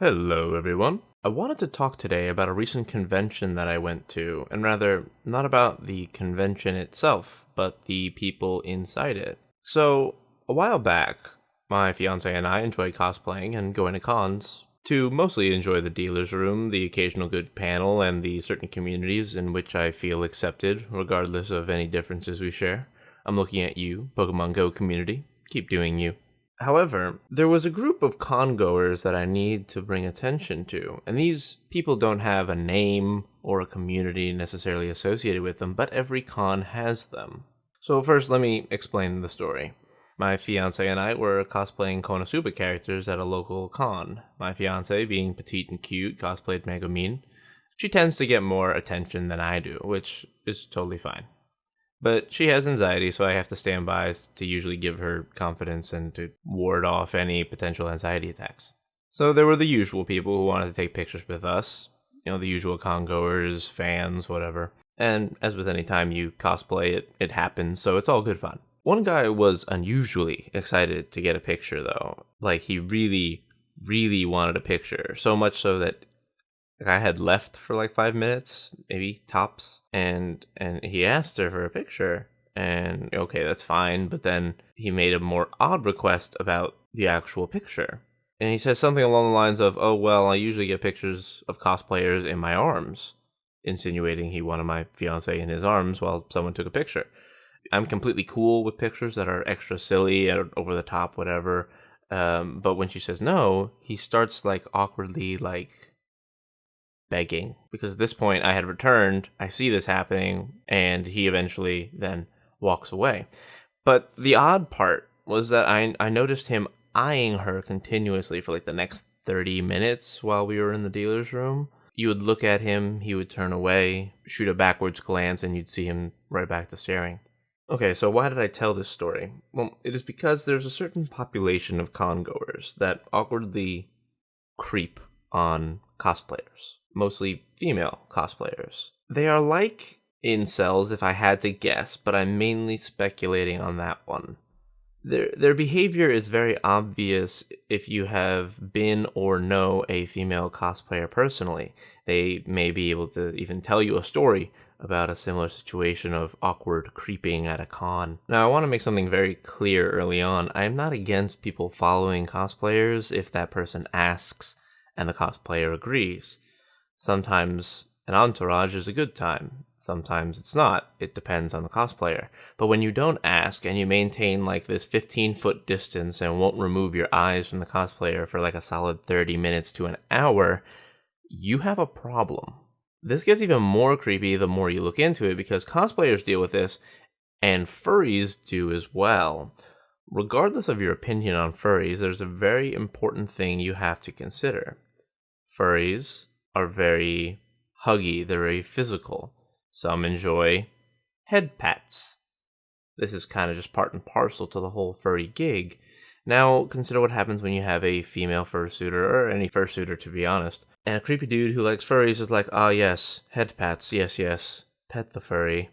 Hello, everyone. I wanted to talk today about a recent convention that I went to, and rather, not about the convention itself, but the people inside it. So, a while back, my fiance and I enjoyed cosplaying and going to cons to mostly enjoy the dealer's room, the occasional good panel, and the certain communities in which I feel accepted, regardless of any differences we share. I'm looking at you, Pokemon Go community. Keep doing you. However, there was a group of congoers that I need to bring attention to, and these people don't have a name or a community necessarily associated with them, but every con has them. So first, let me explain the story. My fiance and I were cosplaying Konosuba characters at a local con. My fiance, being petite and cute, cosplayed Megumin. She tends to get more attention than I do, which is totally fine. But she has anxiety, so I have to stand by to usually give her confidence and to ward off any potential anxiety attacks. So there were the usual people who wanted to take pictures with us, the usual congoers, fans, whatever. And as with any time you cosplay, it happens, so it's all good fun. One guy was unusually excited to get a picture, though. Like, he really, really wanted a picture, so much so that I had left for like 5 minutes, maybe tops, and he asked her for a picture, and okay, that's fine. But then he made a more odd request about the actual picture, and he says something along the lines of, "Oh well, I usually get pictures of cosplayers in my arms," insinuating he wanted my fiance in his arms while someone took a picture. I'm completely cool with pictures that are extra silly or over the top, whatever. But when she says no, he starts like awkwardly like begging, because at this point I had returned. I see this happening, and he eventually then walks away. But the odd part was that I noticed him eyeing her continuously for like the next 30 minutes while we were in the dealer's room. You would look at him, he would turn away, shoot a backwards glance, and you'd see him right back to staring. Okay, so why did I tell this story? Well, it is because there's a certain population of congoers that awkwardly creep on cosplayers, mostly female cosplayers. They are like incels, if I had to guess, but I'm mainly speculating on that one. Their behavior is very obvious if you have been or know a female cosplayer personally. They may be able to even tell you a story about a similar situation of awkward creeping at a con. Now, I want to make something very clear early on. I am not against people following cosplayers if that person asks and the cosplayer agrees. Sometimes an entourage is a good time. Sometimes it's not. It depends on the cosplayer. But when you don't ask and you maintain like this 15-foot distance and won't remove your eyes from the cosplayer for like a solid 30 minutes to an hour, you have a problem. This gets even more creepy the more you look into it, because cosplayers deal with this and furries do as well. Regardless of your opinion on furries, there's a very important thing you have to consider. Furries are very huggy, they're very physical. Some enjoy head pats. This is kind of just part and parcel to the whole furry gig. Now, consider what happens when you have a female fursuiter, or any fursuiter to be honest, and a creepy dude who likes furries is like, ah yes, head pats, yes, pet the furry.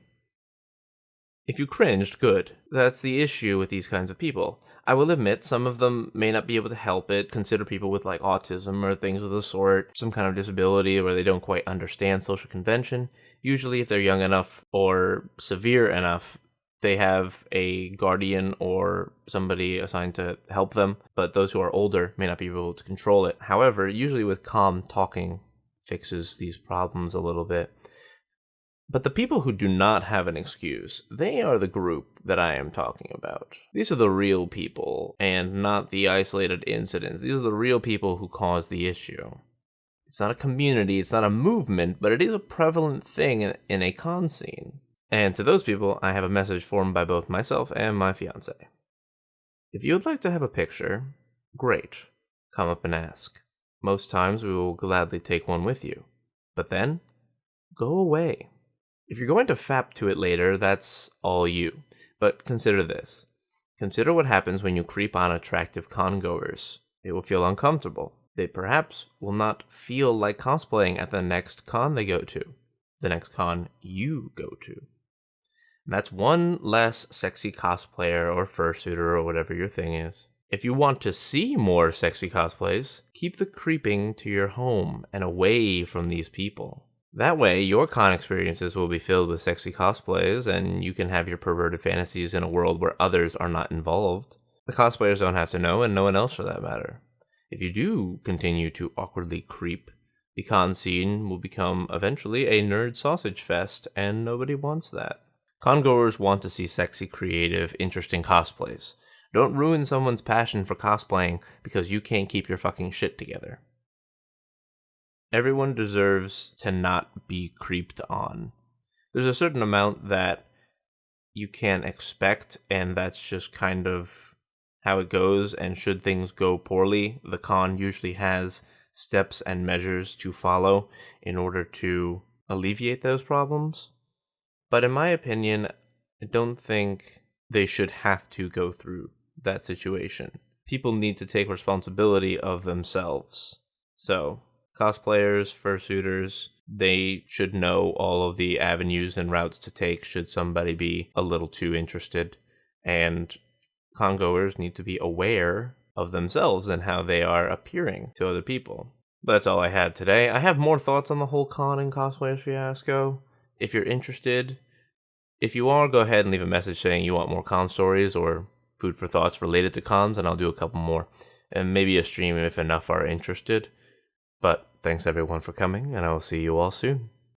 If you cringed, good. That's the issue with these kinds of people. I will admit, some of them may not be able to help it. Consider people with like autism or things of the sort, some kind of disability where they don't quite understand social convention. Usually, if they're young enough or severe enough, they have a guardian or somebody assigned to help them, but those who are older may not be able to control it. However, usually with calm talking fixes these problems a little bit. But the people who do not have an excuse, they are the group that I am talking about. These are the real people, and not the isolated incidents. These are the real people who cause the issue. It's not a community, it's not a movement, but it is a prevalent thing in a con scene. And to those people, I have a message formed by both myself and my fiance. If you would like to have a picture, great. Come up and ask. Most times we will gladly take one with you. But then, go away. If you're going to fap to it later, that's all you. But consider this. Consider what happens when you creep on attractive congoers. They will feel uncomfortable. They perhaps will not feel like cosplaying at the next con they go to. The next con you go to. And that's one less sexy cosplayer or fursuiter or whatever your thing is. If you want to see more sexy cosplays, keep the creeping to your home and away from these people. That way, your con experiences will be filled with sexy cosplays, and you can have your perverted fantasies in a world where others are not involved. The cosplayers don't have to know, and no one else for that matter. If you do continue to awkwardly creep, the con scene will become eventually a nerd sausage fest, and nobody wants that. Congoers want to see sexy, creative, interesting cosplays. Don't ruin someone's passion for cosplaying because you can't keep your fucking shit together. Everyone deserves to not be creeped on. There's a certain amount that you can't expect, and that's just kind of how it goes, and should things go poorly, the con usually has steps and measures to follow in order to alleviate those problems. But in my opinion, I don't think they should have to go through that situation. People need to take responsibility of themselves. So, cosplayers, fursuiters, they should know all of the avenues and routes to take should somebody be a little too interested. And congoers need to be aware of themselves and how they are appearing to other people. But that's all I had today. I have more thoughts on the whole con and cosplayers fiasco. If you're interested, if you are, go ahead and leave a message saying you want more con stories or food for thoughts related to cons, and I'll do a couple more. And maybe a stream if enough are interested. But thanks everyone for coming, and I will see you all soon.